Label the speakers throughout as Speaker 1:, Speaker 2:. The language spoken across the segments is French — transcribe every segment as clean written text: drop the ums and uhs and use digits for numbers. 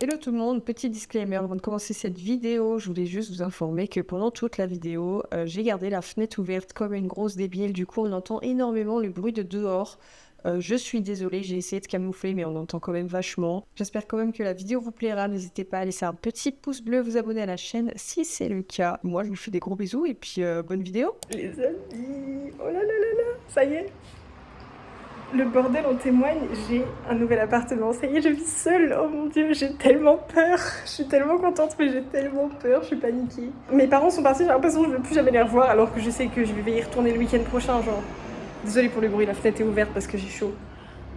Speaker 1: Hello tout le monde, petit disclaimer avant de commencer cette vidéo, je voulais juste vous informer que pendant toute la vidéo, j'ai gardé la fenêtre ouverte comme une grosse débile, du coup on entend énormément le bruit de dehors. Je suis désolée, j'ai essayé de camoufler mais on entend quand même vachement. J'espère quand même que la vidéo vous plaira, n'hésitez pas à laisser un petit pouce bleu, vous abonner à la chaîne si c'est le cas. Moi je vous fais des gros bisous et puis bonne vidéo. Les amis, oh là là là là, ça y est. Le bordel en témoigne, j'ai un nouvel appartement. Ça y est, je vis seule. Oh mon dieu, j'ai tellement peur. Je suis tellement contente, mais j'ai tellement peur. Je suis paniquée. Mes parents sont partis, j'ai l'impression que je ne veux plus jamais les revoir, alors que je sais que je vais y retourner le week-end prochain. Genre, désolée pour le bruit, la fenêtre est ouverte parce que j'ai chaud.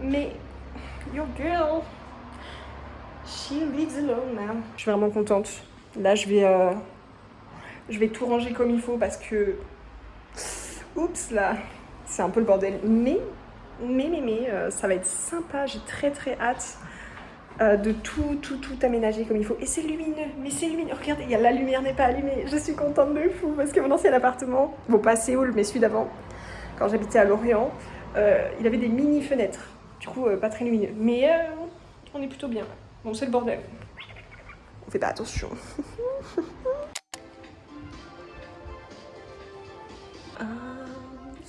Speaker 1: Mais, your girl, she lives alone now. Je suis vraiment contente. Là, je vais tout ranger comme il faut parce que, oups là, c'est un peu le bordel. Mais ça va être sympa, j'ai très hâte de tout aménager comme il faut. Et c'est lumineux, mais c'est lumineux. Regardez, la lumière n'est pas allumée. Je suis contente de fou parce que mon ancien appartement, bon pas à Séoul, mais celui d'avant, quand j'habitais à Lorient, il avait des mini fenêtres. Du coup, pas très lumineux. Mais on est plutôt bien. Bon, c'est le bordel. On fait pas attention.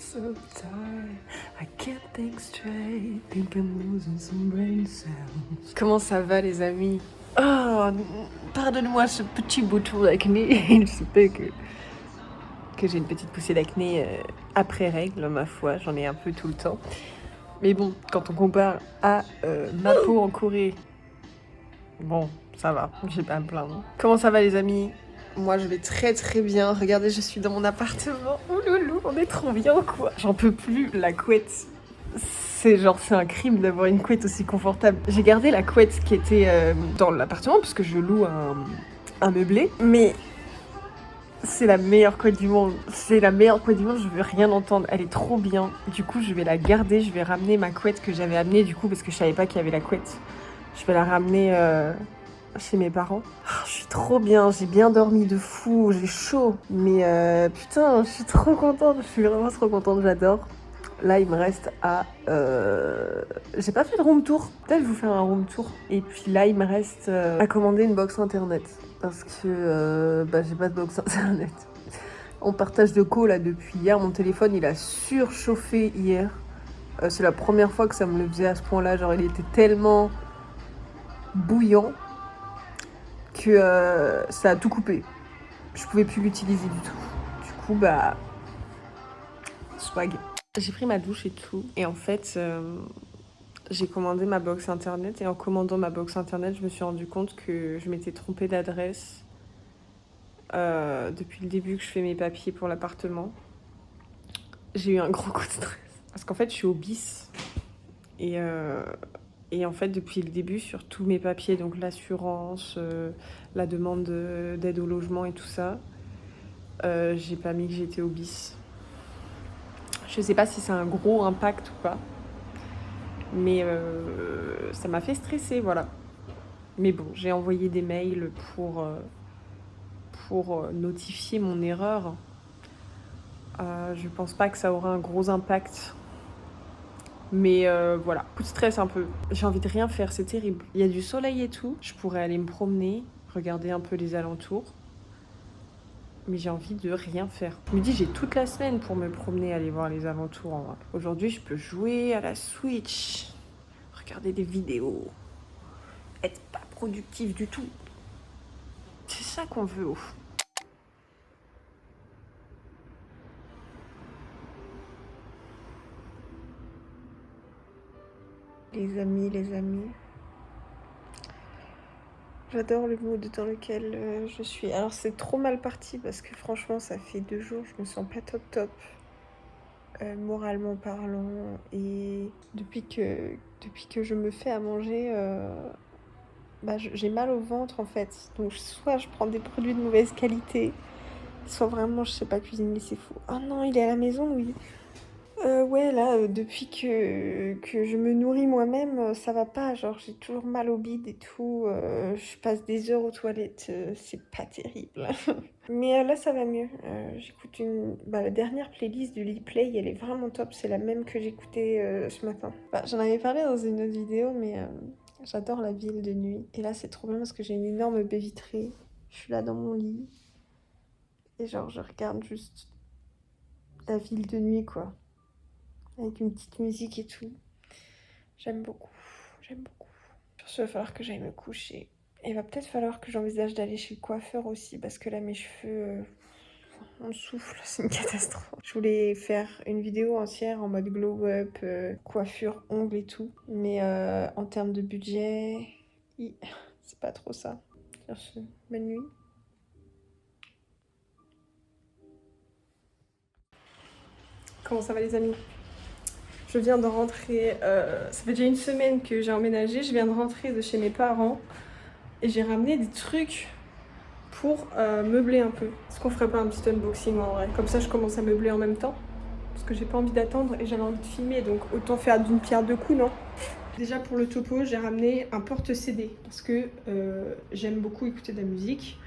Speaker 1: So tired, I can't think straight, think I'm losing some brain cells. Comment ça va les amis? Oh, pardonne-moi ce petit bouton d'acné, il se peut que j'ai une petite poussée d'acné après règle, ma foi, j'en ai un peu tout le temps. Mais bon, quand on compare à ma peau en Corée, bon, ça va, j'ai pas à me plaindre. Comment ça va les amis? Moi, je vais très bien. Regardez, je suis dans mon appartement. Oh loulou, on est trop bien, quoi. J'en peux plus, la couette. C'est un crime d'avoir une couette aussi confortable. J'ai gardé la couette qui était dans l'appartement, parce que je loue un meublé. Mais c'est la meilleure couette du monde. C'est la meilleure couette du monde, je veux rien entendre. Elle est trop bien. Du coup, je vais la garder. Je vais ramener ma couette que j'avais amenée, du coup, parce que je savais pas qu'il y avait la couette. Je vais la ramener chez mes parents. Oh, je suis trop bien, j'ai bien dormi de fou, j'ai chaud. Mais putain, je suis trop contente, je suis vraiment trop contente, j'adore. Là, il me reste à... J'ai pas fait de room tour. Peut-être je vais vous faire un room tour. Et puis là, il me reste à commander une box internet. Parce que j'ai pas de box internet. On partage de co là depuis hier. Mon téléphone, il a surchauffé hier. C'est la première fois que ça me le faisait à ce point-là. Genre, il était tellement bouillant que ça a tout coupé. Je pouvais plus l'utiliser du tout. Du coup, swag. J'ai pris ma douche et tout. Et en fait, j'ai commandé ma box internet. Et en commandant ma box internet, je me suis rendu compte que je m'étais trompée d'adresse depuis le début que je fais mes papiers pour l'appartement. J'ai eu un gros coup de stress. Parce qu'en fait, je suis au BIS. Et en fait, depuis le début, sur tous mes papiers, donc l'assurance, la demande d'aide au logement et tout ça, j'ai pas mis que j'étais au BIS. Je sais pas si c'est un gros impact ou pas, mais ça m'a fait stresser, voilà. Mais bon, j'ai envoyé des mails pour notifier mon erreur. Je pense pas que ça aura un gros impact. Mais voilà, coup de stress un peu. J'ai envie de rien faire, c'est terrible. Il y a du soleil et tout. Je pourrais aller me promener, regarder un peu les alentours. Mais j'ai envie de rien faire. Je me dis, j'ai toute la semaine pour me promener, aller voir les alentours en vrai. Aujourd'hui, je peux jouer à la Switch, regarder des vidéos, être pas productif du tout. C'est ça qu'on veut au fond. Les amis. J'adore le mood dans lequel je suis. Alors c'est trop mal parti parce que franchement ça fait 2 jours, je me sens pas top. Moralement parlant. Et depuis que je me fais à manger, j'ai mal au ventre en fait. Donc soit je prends des produits de mauvaise qualité, soit vraiment je sais pas cuisiner, c'est fou. Oh non, il est à la maison, oui. Ouais, là, depuis que je me nourris moi-même, ça va pas. Genre, j'ai toujours mal au bide et tout. Je passe des heures aux toilettes. C'est pas terrible. Mais là, ça va mieux. J'écoute la dernière playlist du Liplay, elle est vraiment top. C'est la même que j'écoutais ce matin. J'en avais parlé dans une autre vidéo, mais J'adore la ville de nuit. Et là, c'est trop bien parce que j'ai une énorme baie vitrée. Je suis là dans mon lit. Et genre, je regarde juste la ville de nuit, quoi. Avec une petite musique et tout. J'aime beaucoup. J'aime beaucoup. Sur ce, il va falloir que j'aille me coucher. Et il va peut-être falloir que j'envisage d'aller chez le coiffeur aussi. Parce que là, mes cheveux... on souffle, c'est une catastrophe. Je voulais faire une vidéo entière en mode glow-up, coiffure, ongles et tout. Mais en termes de budget, c'est pas trop ça. Sur ce, bonne nuit. Comment ça va les amis? Je viens de rentrer, ça fait déjà une semaine que j'ai emménagé. Je viens de rentrer de chez mes parents. Et j'ai ramené des trucs pour meubler un peu. Est-ce qu'on ferait pas un petit unboxing en vrai? Comme ça je commence à meubler en même temps. Parce que j'ai pas envie d'attendre et j'avais envie de filmer, donc autant faire d'une pierre deux coups, non? Déjà pour le topo, j'ai ramené un porte-CD parce que j'aime beaucoup écouter de la musique,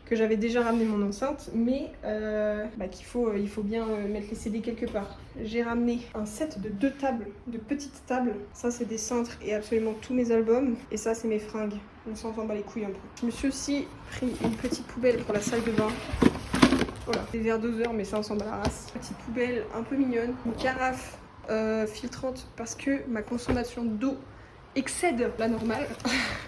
Speaker 1: que j'avais déjà ramené mon enceinte, mais il faut bien mettre les CD quelque part. J'ai ramené un set de 2 tables, de petites tables. Ça c'est des cintres et absolument tous mes albums. Et ça c'est mes fringues. On s'en bat les couilles un peu. Je me suis aussi pris une petite poubelle pour la salle de bain. Voilà, des verres doseurs, mais ça on s'en bat la race. Petite poubelle un peu mignonne. Une carafe filtrante parce que ma consommation d'eau excède la normale.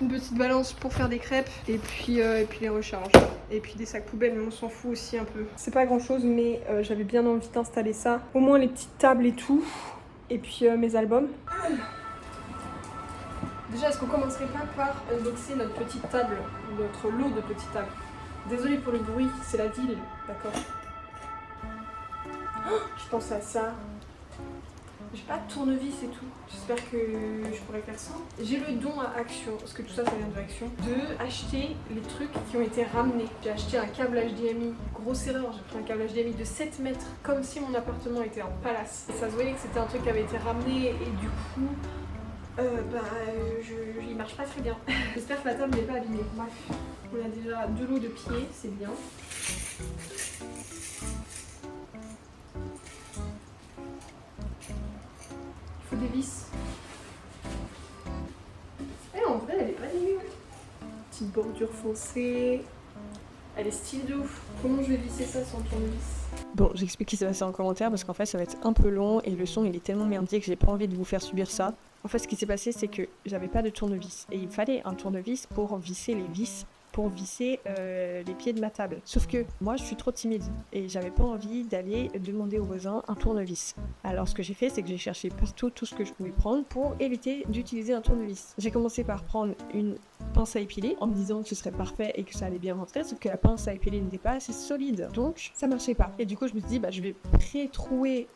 Speaker 1: Une petite balance pour faire des crêpes et puis les recharges. Et puis des sacs poubelles, mais on s'en fout aussi un peu. C'est pas grand chose, mais j'avais bien envie d'installer ça. Au moins les petites tables et tout. Et puis mes albums. Déjà, est-ce qu'on commencerait pas par unboxer notre petite table, notre lot de petites tables? Désolée pour le bruit, c'est la ville, d'accord. Oh, je pense à ça. J'ai pas de tournevis et tout. J'espère que je pourrais faire ça. J'ai le don à Action, parce que tout ça, ça vient de Action, de acheter les trucs qui ont été ramenés. J'ai acheté un câble HDMI, grosse erreur, j'ai pris un câble HDMI de 7 mètres, comme si mon appartement était en palace. Et ça se voyait que c'était un truc qui avait été ramené, et du coup, il marche pas très bien. J'espère que la table n'est pas abîmée. Bref, on a déjà 2 lots de pieds, c'est bien. Il faut des vis. Et en vrai, elle est pas dégueu. Petite bordure foncée. Elle est stylée de ouf. Comment je vais visser ça sans tournevis?
Speaker 2: Bon, j'explique ce qui s'est passé en commentaire parce qu'en fait ça va être un peu long et le son il est tellement merdique que j'ai pas envie de vous faire subir ça. En fait ce qui s'est passé c'est que j'avais pas de tournevis et il me fallait un tournevis pour visser les vis, pour visser les pieds de ma table. Sauf que moi je suis trop timide et j'avais pas envie d'aller demander aux voisins un tournevis. Alors ce que j'ai fait c'est que j'ai cherché partout tout ce que je pouvais prendre pour éviter d'utiliser un tournevis. J'ai commencé par prendre une pince à épiler en me disant que ce serait parfait et que ça allait bien rentrer, sauf que la pince à épiler n'était pas assez solide, donc ça marchait pas. Et du coup je me suis dit je vais pré-trouer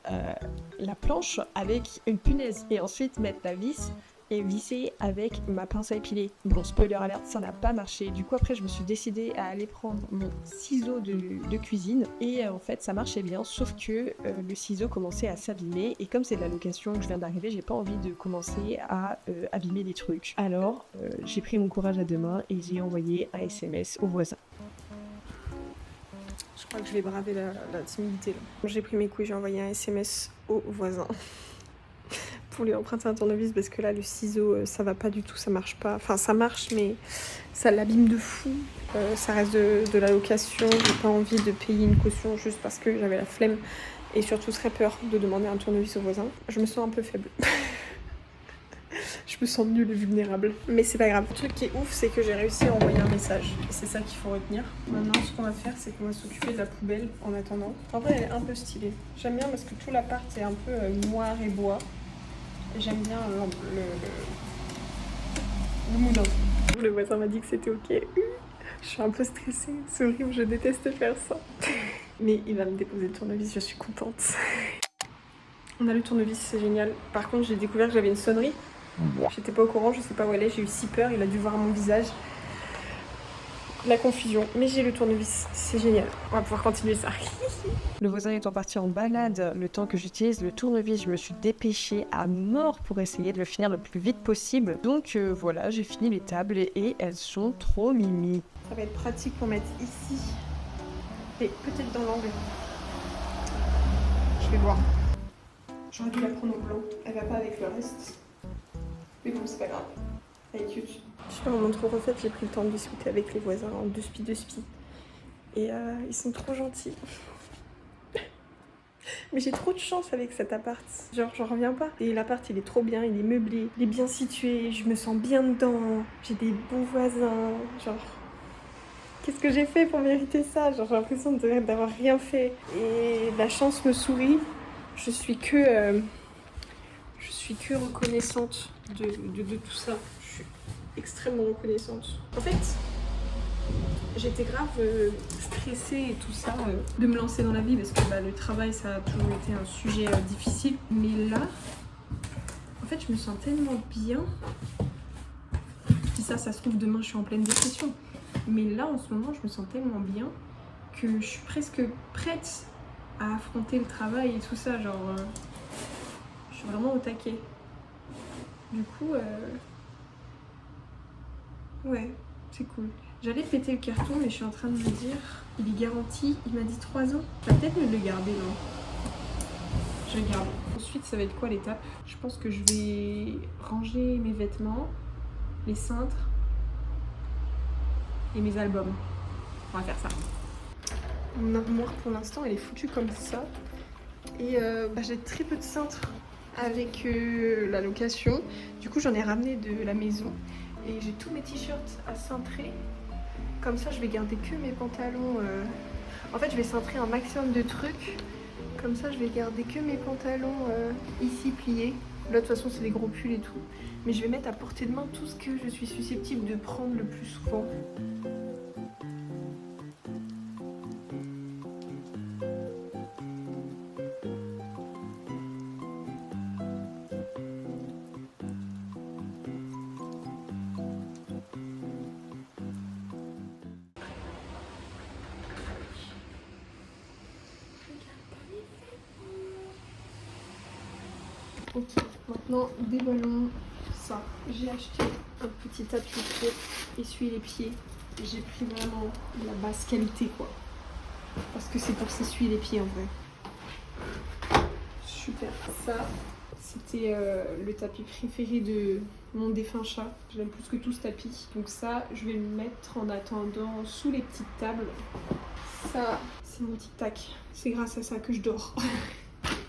Speaker 2: la planche avec une punaise et ensuite mettre la vis et visser avec ma pince à épiler. Bon, spoiler alert, ça n'a pas marché. Du coup après je me suis décidée à aller prendre mon ciseau de cuisine et en fait ça marchait bien, sauf que le ciseau commençait à s'abîmer et comme c'est de la location que je viens d'arriver, j'ai pas envie de commencer à abîmer les trucs. Alors j'ai pris mon courage à deux mains et j'ai envoyé un SMS au voisin.
Speaker 1: Je crois que je vais braver la timidité là. J'ai pris mes couilles, j'ai envoyé un SMS au voisin. Pour lui emprunter un tournevis parce que là le ciseau ça va pas du tout, ça marche pas. Enfin ça marche mais ça l'abîme de fou. Ça reste de la location, j'ai pas envie de payer une caution juste parce que j'avais la flemme et surtout très peur de demander un tournevis au voisin. Je me sens un peu faible. Je me sens nulle et vulnérable. Mais c'est pas grave. Le truc qui est ouf c'est que j'ai réussi à envoyer un message. Et c'est ça qu'il faut retenir. Maintenant ce qu'on va faire c'est qu'on va s'occuper de la poubelle en attendant. En vrai elle est un peu stylée. J'aime bien parce que tout l'appart est un peu noir et bois. J'aime bien le mood. Le voisin m'a dit que c'était ok. Je suis un peu stressée, c'est horrible, je déteste faire ça. Mais il va me déposer le tournevis, je suis contente. On a le tournevis, c'est génial. Par contre, j'ai découvert que j'avais une sonnerie. J'étais pas au courant, je sais pas où elle est, j'ai eu si peur, il a dû voir mon visage. La confusion, mais j'ai le tournevis, c'est génial. On va pouvoir continuer ça.
Speaker 2: Le voisin étant parti en balade, le temps que j'utilise le tournevis, je me suis dépêchée à mort pour essayer de le finir le plus vite possible. Donc voilà, j'ai fini les tables et elles sont trop mimi.
Speaker 1: Ça va être pratique pour mettre ici et peut-être dans l'angle. Je vais voir. J'aurais dû la prendre au blanc, elle va pas avec le reste. Mais bon, c'est pas grave.
Speaker 2: Avec YouTube. Je leur montre en fait, j'ai pris le temps de discuter avec les voisins en deux spi. Et ils sont trop gentils. Mais j'ai trop de chance avec cet appart. Genre, j'en reviens pas. Et l'appart, il est trop bien, il est meublé, il est bien situé, je me sens bien dedans. J'ai des bons voisins. Genre, qu'est-ce que j'ai fait pour mériter ça? Genre, j'ai l'impression d'avoir rien fait. Et la chance me sourit. Je suis que reconnaissante de tout ça. Je suis extrêmement reconnaissante. En fait, j'étais grave stressée et tout ça de me lancer dans la vie parce que le travail ça a toujours été un sujet difficile. Mais là, en fait, je me sens tellement bien. Si ça se trouve demain je suis en pleine dépression. Mais là en ce moment je me sens tellement bien que je suis presque prête à affronter le travail et tout ça. Genre, je suis vraiment au taquet. Du coup, ouais, c'est cool. J'allais péter le carton, mais je suis en train de me dire, il est garanti, il m'a dit 3 ans. Je vais peut-être me le garder, non? Je vais le garder. Ensuite, ça va être quoi l'étape? Je pense que je vais ranger mes vêtements, les cintres et mes albums. On va faire ça. Mon armoire, pour l'instant, elle est foutue comme ça. Et j'ai très peu de cintres avec la location. Du coup, j'en ai ramené de la maison. Et j'ai tous mes t-shirts à cintrer. Comme ça, je vais garder que mes pantalons. En fait, je vais cintrer un maximum de trucs. Comme ça, je vais garder que mes pantalons ici pliés. Là, de toute façon, c'est des gros pulls et tout. Mais je vais mettre à portée de main tout ce que je suis susceptible de prendre le plus souvent. Ok, maintenant déballons ça. J'ai acheté un petit tapis pour essuyer les pieds. J'ai pris vraiment la basse qualité quoi. Parce que c'est pour s'essuyer les pieds en vrai. Super. Ça, c'était le tapis préféré de mon défunt chat. J'aime plus que tout ce tapis. Donc ça, je vais le mettre en attendant sous les petites tables. Ça, c'est mon tic-tac. C'est grâce à ça que je dors.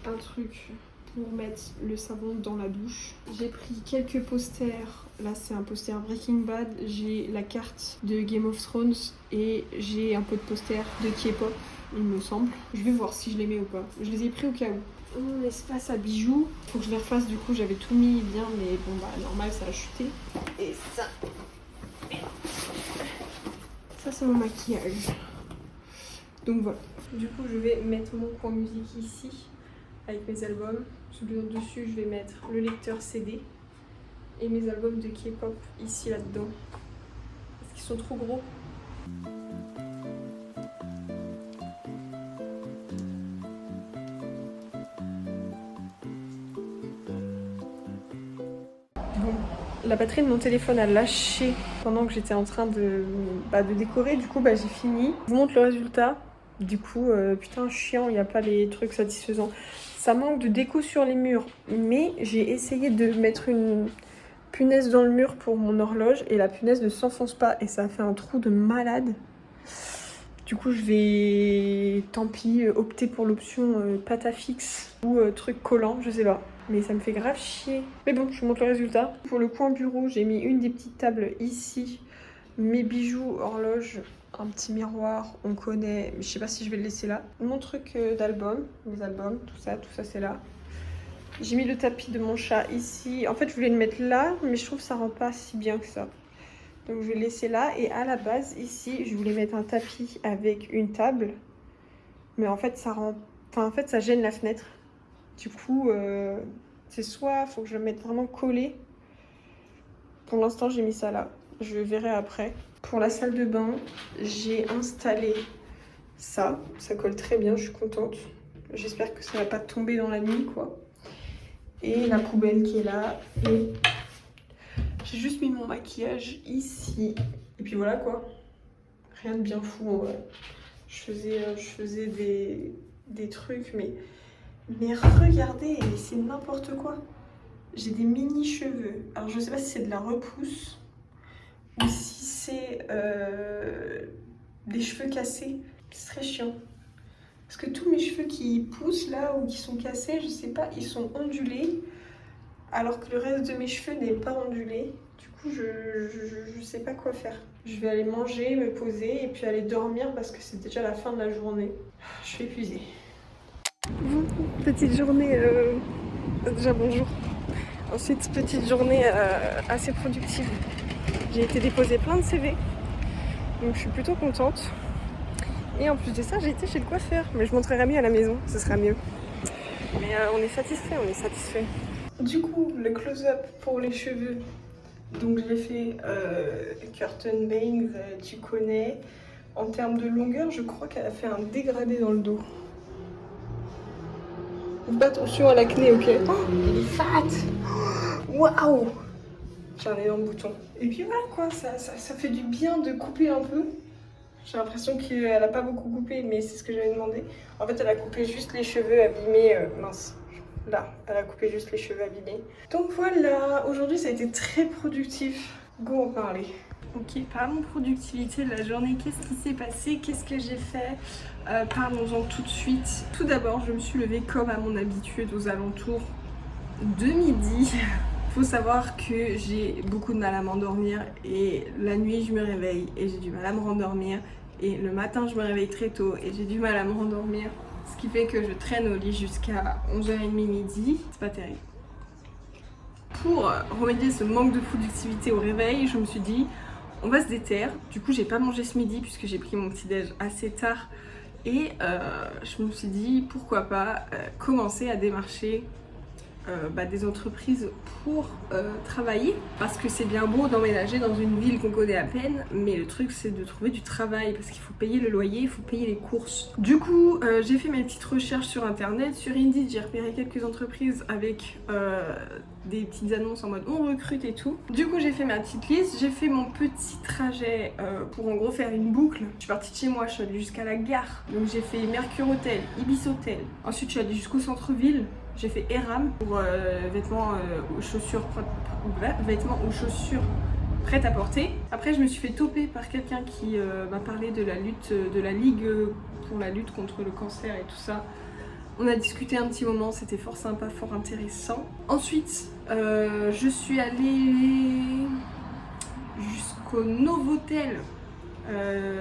Speaker 2: Un truc pour mettre le savon dans la douche. J'ai pris quelques posters. Là, c'est un poster Breaking Bad. J'ai la carte de Game of Thrones et j'ai un peu de posters de K-pop, il me semble. Je vais voir si je les mets ou pas. Je les ai pris au cas où. Mon espace à bijoux. Faut que je les refasse. Du coup, j'avais tout mis bien, mais bon, normal, ça a chuté. Et ça. Ça, c'est mon maquillage. Donc voilà. Du coup, je vais mettre mon coin musique ici avec mes albums. Dessus, je vais mettre le lecteur CD et mes albums de K-pop ici là-dedans. Parce qu'ils sont trop gros. Bon, la batterie de mon téléphone a lâché pendant que j'étais en train de décorer. Du coup, j'ai fini. Je vous montre le résultat. Du coup, putain, chiant, il n'y a pas les trucs satisfaisants. Ça manque de déco sur les murs, mais j'ai essayé de mettre une punaise dans le mur pour mon horloge et la punaise ne s'enfonce pas et ça a fait un trou de malade. Du coup, je vais, tant pis, opter pour l'option pâte à fixe ou truc collant, je sais pas. Mais ça me fait grave chier. Mais bon, je vous montre le résultat. Pour le coin bureau, j'ai mis une des petites tables ici, mes bijoux, horloge, un petit miroir, on connaît, mais je sais pas si je vais le laisser là. Mon truc d'album, mes albums, tout ça c'est là. J'ai mis le tapis de mon chat ici. En fait, je voulais le mettre là, mais je trouve que ça rend pas si bien que ça. Donc je vais le laisser là. Et à la base, ici, je voulais mettre un tapis avec une table. Mais en fait, ça gêne la fenêtre. Du coup, c'est soit faut que je le mette vraiment collé. Pour l'instant, j'ai mis ça là. Je verrai après. Pour la salle de bain, j'ai installé ça. Ça colle très bien, je suis contente. J'espère que ça va pas tomber dans la nuit, quoi. Et la poubelle qui est là. Et j'ai juste mis mon maquillage ici. Et puis voilà, quoi. Rien de bien fou, en vrai. Je faisais des trucs, mais regardez, c'est n'importe quoi. j'ai des mini cheveux. Alors je sais pas si c'est de la repousse ou si c'est des cheveux cassés. C'est très chiant. Parce que tous mes cheveux qui poussent là ou qui sont cassés, je sais pas, ils sont ondulés. Alors que le reste de mes cheveux n'est pas ondulé. Du coup, je sais pas quoi faire. Je vais aller manger, me poser et puis aller dormir parce que c'est déjà la fin de la journée. Je suis épuisée. Bon, petite journée, déjà bonjour. Ensuite, petite journée assez productive. J'ai été déposer plein de CV, donc je suis plutôt contente. Et en plus de ça, j'ai été chez le coiffeur, mais je montrerai mieux à la maison, ce sera mieux. Mais on est satisfait, on est satisfait. Du coup, le close-up pour les cheveux. Donc j'ai fait Curtain Bangs, tu connais. En termes de longueur, je crois qu'elle a fait un dégradé dans le dos. Faites attention à l'acné, ok? Oh, elle est fat! Waouh! J'ai un énorme bouton. Et puis voilà quoi, ça fait du bien de couper un peu. J'ai l'impression qu'elle a pas beaucoup coupé, mais c'est ce que j'avais demandé. En fait, elle a coupé juste les cheveux abîmés, mince. Là, elle a coupé juste les cheveux abîmés. Donc voilà, aujourd'hui ça a été très productif. Go en parler. Ok, parlons de productivité de la journée. Qu'est-ce qui s'est passé? Qu'est-ce que j'ai fait? Parlons-en tout de suite. Tout d'abord, je me suis levée comme à mon habitude aux alentours de midi. Faut savoir que j'ai beaucoup de mal à m'endormir et la nuit je me réveille et j'ai du mal à me rendormir et le matin je me réveille très tôt et j'ai du mal à me rendormir. Ce qui fait que je traîne au lit jusqu'à 11h30 midi, c'est pas terrible. Pour remédier ce manque de productivité au réveil, je me suis dit on va se déterre. Du coup j'ai pas mangé ce midi puisque j'ai pris mon petit déj assez tard et je me suis dit pourquoi pas commencer à démarcher des entreprises pour travailler parce que c'est bien beau d'emménager dans une ville qu'on connaît à peine mais le truc c'est de trouver du travail parce qu'il faut payer le loyer, il faut payer les courses. Du coup j'ai fait mes petites recherches sur internet, sur Indeed j'ai repéré quelques entreprises avec des petites annonces en mode on recrute et tout. Du coup j'ai fait ma petite liste, j'ai fait mon petit trajet pour en gros faire une boucle. Je suis partie de chez moi, je suis allée jusqu'à la gare, donc j'ai fait Mercure Hotel, Ibis Hotel, ensuite je suis allée jusqu'au centre-ville. J'ai fait Eram pour vêtements ou chaussures prêtes à porter. Après, je me suis fait toper par quelqu'un qui m'a parlé de la lutte, de la ligue pour la lutte contre le cancer et tout ça. On a discuté un petit moment, c'était fort sympa, fort intéressant. Ensuite, je suis allée jusqu'au Novotel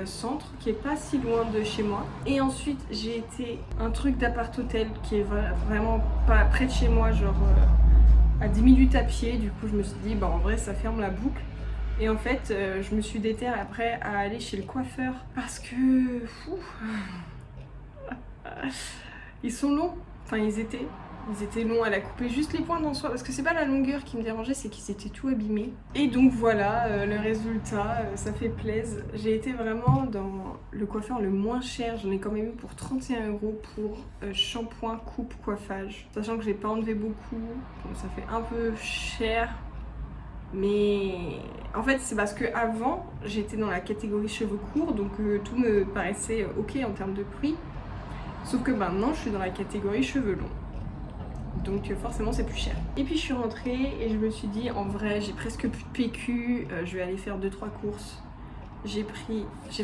Speaker 2: centre qui est pas si loin de chez moi et ensuite j'ai été un truc d'appart hôtel qui est vraiment pas près de chez moi, genre à 10 minutes à pied. Du coup je me suis dit en vrai ça ferme la boucle et en fait je me suis déterre après à aller chez le coiffeur parce que ils sont longs, enfin ils étaient longs, elle a coupé juste les points d'en soi parce que c'est pas la longueur qui me dérangeait, c'est qu'ils étaient tout abîmés. Et donc voilà, le résultat, ça fait plaisir. J'ai été vraiment dans le coiffeur le moins cher, j'en ai quand même eu pour 31 € pour shampoing, coupe, coiffage. Sachant que j'ai pas enlevé beaucoup, donc ça fait un peu cher. Mais en fait c'est parce que avant j'étais dans la catégorie cheveux courts, donc tout me paraissait ok en termes de prix. Sauf que maintenant je suis dans la catégorie cheveux longs. Donc forcément c'est plus cher. Et puis je suis rentrée et je me suis dit en vrai j'ai presque plus de PQ, je vais aller faire 2-3 courses. J'ai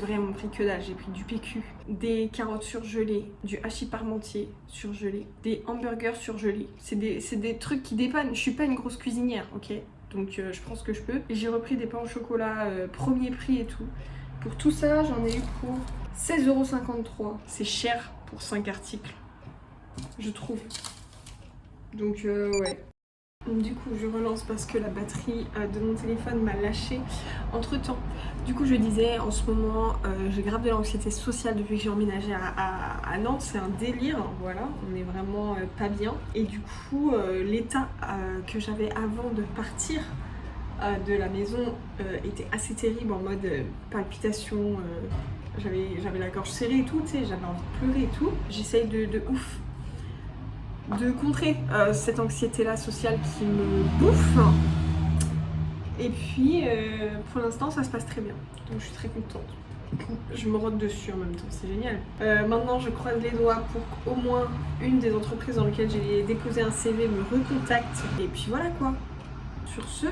Speaker 2: vraiment pris que dalle, j'ai pris du PQ, des carottes surgelées, du hachis parmentier surgelé, des hamburgers surgelés. C'est des trucs qui dépannent, je suis pas une grosse cuisinière, ok? Donc je pense que je peux. Et j'ai repris des pains au chocolat premier prix et tout. Pour tout ça j'en ai eu pour 16,53 €. C'est cher pour 5 articles, je trouve. Donc ouais. Du coup je relance parce que la batterie de mon téléphone m'a lâché entre temps. Du coup je disais en ce moment j'ai grave de l'anxiété sociale depuis que j'ai emménagé à Nantes. C'est un délire, voilà, on est vraiment pas bien. Et du coup l'état que j'avais avant de partir de la maison était assez terrible, en mode palpitation, j'avais la gorge serrée et tout, tu sais, j'avais envie de pleurer et tout. J'essaye de ouf de contrer cette anxiété-là sociale qui me bouffe. Et puis, pour l'instant, ça se passe très bien. Donc, je suis très contente.
Speaker 1: Je me rote dessus en même temps, c'est génial. Maintenant, je croise les doigts pour qu'au moins une des entreprises dans lesquelles j'ai déposé un CV me recontacte. Et puis voilà quoi. Sur ce,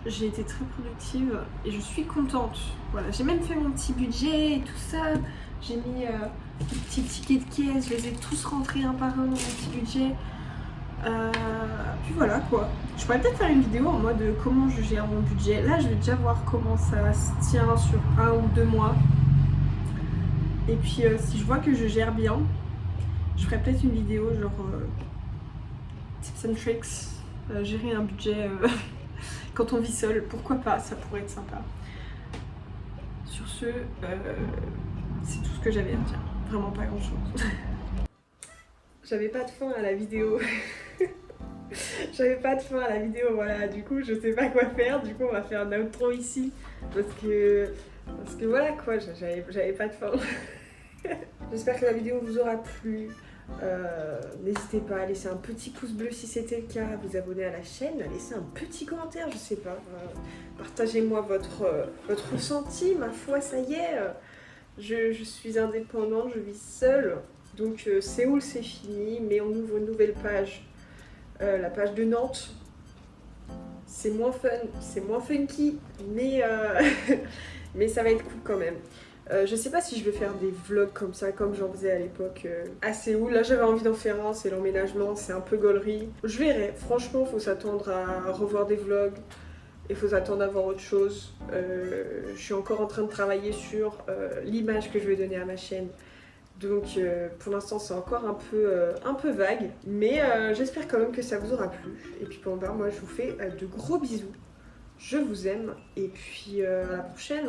Speaker 1: j'ai été très productive et je suis contente. Voilà, j'ai même fait mon petit budget et tout ça. J'ai mis des petits tickets de caisse, je les ai tous rentrés un par un dans mon petit budget. Puis voilà quoi. Je pourrais peut-être faire une vidéo en mode comment je gère mon budget. Là, je vais déjà voir comment ça se tient sur 1 ou 2 mois. Et puis si je vois que je gère bien, je ferai peut-être une vidéo genre tips and tricks, gérer un budget quand on vit seul, pourquoi pas, ça pourrait être sympa. Sur ce, c'est tout ce que j'avais à dire, vraiment pas grand chose. J'avais pas de fin à la vidéo. J'avais pas de fin à la vidéo, voilà, du coup je sais pas quoi faire, du coup on va faire un outro ici, parce que voilà quoi, j'avais pas de fin. J'espère que la vidéo vous aura plu. N'hésitez pas à laisser un petit pouce bleu si c'était le cas, à vous abonner à la chaîne, à laisser un petit commentaire, je sais pas. Partagez-moi votre ressenti, ma foi, ça y est. Je suis indépendante, je vis seule. Donc Séoul c'est fini, mais on ouvre une nouvelle page. La page de Nantes. C'est moins fun, c'est moins funky, mais, mais ça va être cool quand même. Je sais pas si je vais faire des vlogs comme ça, comme j'en faisais à l'époque à Séoul. Là j'avais envie d'en faire un, c'est l'emménagement, c'est un peu gaulerie. Je verrai, franchement faut s'attendre à revoir des vlogs. Il faut s'attendre à voir autre chose. Je suis encore en train de travailler sur l'image que je vais donner à ma chaîne. Donc pour l'instant c'est encore un peu vague. Mais j'espère quand même que ça vous aura plu. Et puis bon bah moi je vous fais de gros bisous. Je vous aime et puis à la prochaine.